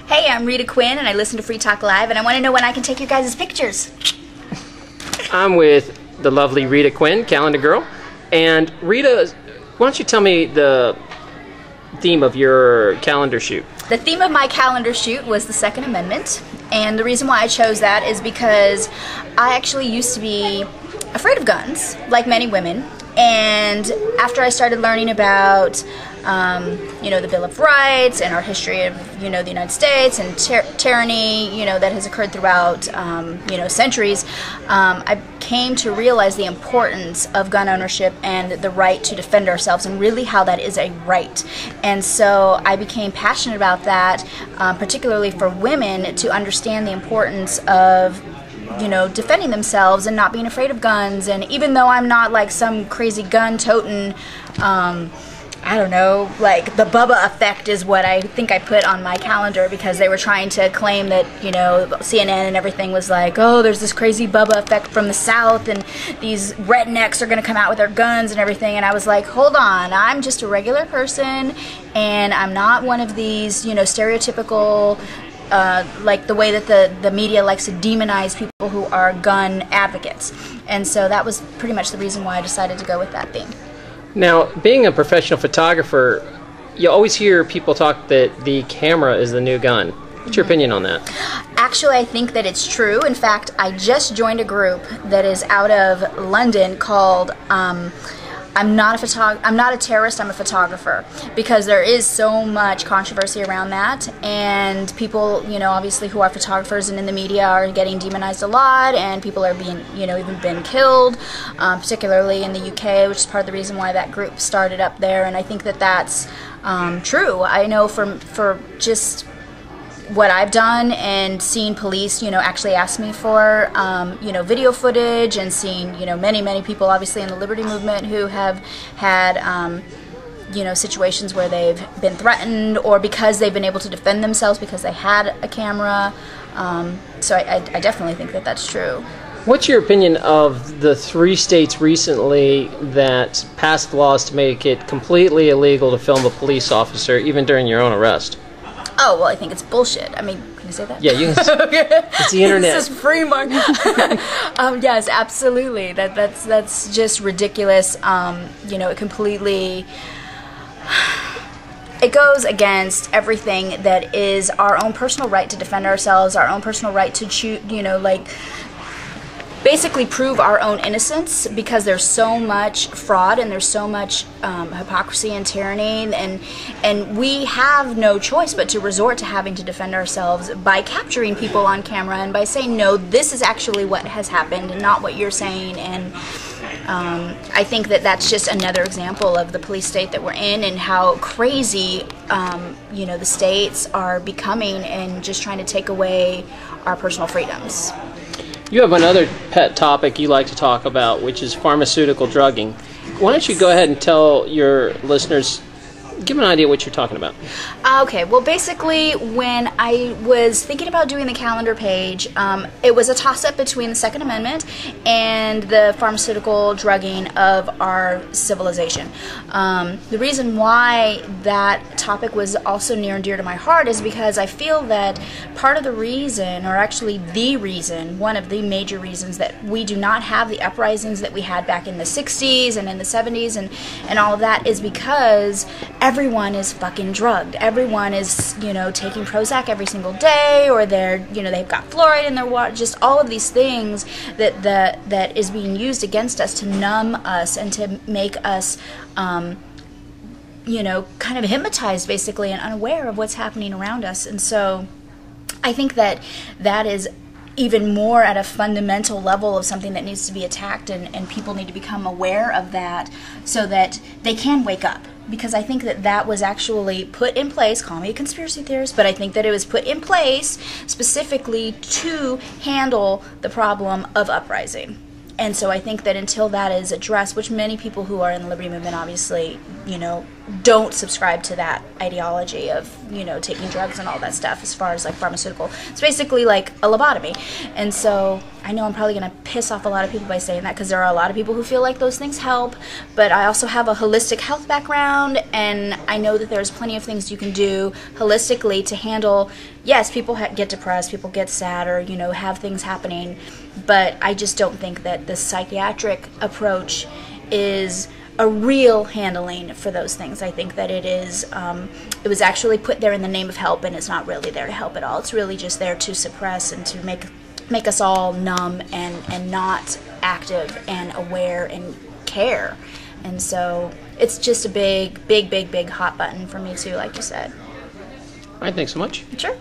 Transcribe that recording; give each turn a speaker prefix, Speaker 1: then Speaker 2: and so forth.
Speaker 1: Hey, I'm Rita Quinn, and I listen to Free Talk Live, and I want to know when I can take your guys' pictures.
Speaker 2: I'm with the lovely Rita Quinn, calendar girl. And Rita, why don't you tell me the theme of your calendar shoot?
Speaker 1: The theme of my calendar shoot was the Second Amendment, and the reason why I chose that is because I actually used to be afraid of guns, like many women, and after I started learning about the Bill of Rights and our history of, the United States and tyranny, that has occurred throughout, centuries, I came to realize the importance of gun ownership and the right to defend ourselves and really how that is a right. And so I became passionate about that, particularly for women to understand the importance of defending themselves and not being afraid of guns. And even though I'm not like some crazy gun-toting, I don't know, like the Bubba effect is what I think I put on my calendar, because they were trying to claim that, CNN and everything was like, oh, there's this crazy Bubba effect from the South and these rednecks are going to come out with their guns and everything. And I was like, hold on, I'm just a regular person and I'm not one of these, stereotypical, like the way that the media likes to demonize people who are gun advocates. And so that was pretty much the reason why I decided to go with that theme.
Speaker 2: Now, being a professional photographer, you always hear people talk that the camera is the new gun. What's your opinion on that?
Speaker 1: Actually, I think that it's true. In fact, I just joined a group that is out of London called I'm not a terrorist, I'm a photographer, because there is so much controversy around that, and people, obviously who are photographers and in the media are getting demonized a lot, and people are being, even been killed, particularly in the UK, which is part of the reason why that group started up there. And I think that that's true. I know for just what I've done and seen police, actually ask me for, video footage, and seen, many people obviously in the Liberty Movement who have had, situations where they've been threatened or because they've been able to defend themselves because they had a camera. So I definitely think that that's true.
Speaker 2: What's your opinion of the 3 states recently that passed laws to make it completely illegal to film a police officer even during your own arrest?
Speaker 1: Oh, well, I think it's bullshit. I mean, can I say that?
Speaker 2: Yeah, you can. It's the internet.
Speaker 1: This is free market. Yes, absolutely. That's just ridiculous. It completely, it goes against everything that is our own personal right to defend ourselves, our own personal right to choose, basically prove our own innocence, because there's so much fraud and there's so much hypocrisy and tyranny, and we have no choice but to resort to having to defend ourselves by capturing people on camera and by saying, no, this is actually what has happened and not what you're saying. And I think that that's just another example of the police state that we're in and how crazy the states are becoming and just trying to take away our personal freedoms.
Speaker 2: You have another pet topic you like to talk about, which is pharmaceutical drugging. Why don't you go ahead and tell your listeners, give them an idea what you're talking about.
Speaker 1: Okay, well, basically, when I was thinking about doing the calendar page, it was a toss-up between the Second Amendment and the pharmaceutical drugging of our civilization. The reason why that topic was also near and dear to my heart is because I feel that part of the reason, or actually the reason, one of the major reasons that we do not have the uprisings that we had back in the 60s and in the 70s and all of that is because everyone is fucking drugged. Everyone is, taking Prozac every single day, or they've got fluoride in their water. Just all of these things that is being used against us to numb us and to make us, kind of hypnotized basically and unaware of what's happening around us. And so I think that is even more at a fundamental level of something that needs to be attacked, and people need to become aware of that so that they can wake up. Because I think that was actually put in place, call me a conspiracy theorist, but I think that it was put in place specifically to handle the problem of uprising. And so I think that until that is addressed, which many people who are in the Liberty Movement obviously, don't subscribe to that ideology of, you know, taking drugs and all that stuff as far as like pharmaceutical. It's basically like a lobotomy. And so I know I'm probably going to piss off a lot of people by saying that, because there are a lot of people who feel like those things help, but I also have a holistic health background, and I know that there's plenty of things you can do holistically to handle. Yes, people get depressed, people get sad, or, you know, have things happening, but I just don't think that the psychiatric approach is a real handling for those things. I think that it is, it was actually put there in the name of help, and it's not really there to help at all. It's really just there to suppress and to make us all numb and not active and aware and care. And so it's just a big hot button for me too, like you said.
Speaker 2: All right, thanks so much.
Speaker 1: Sure.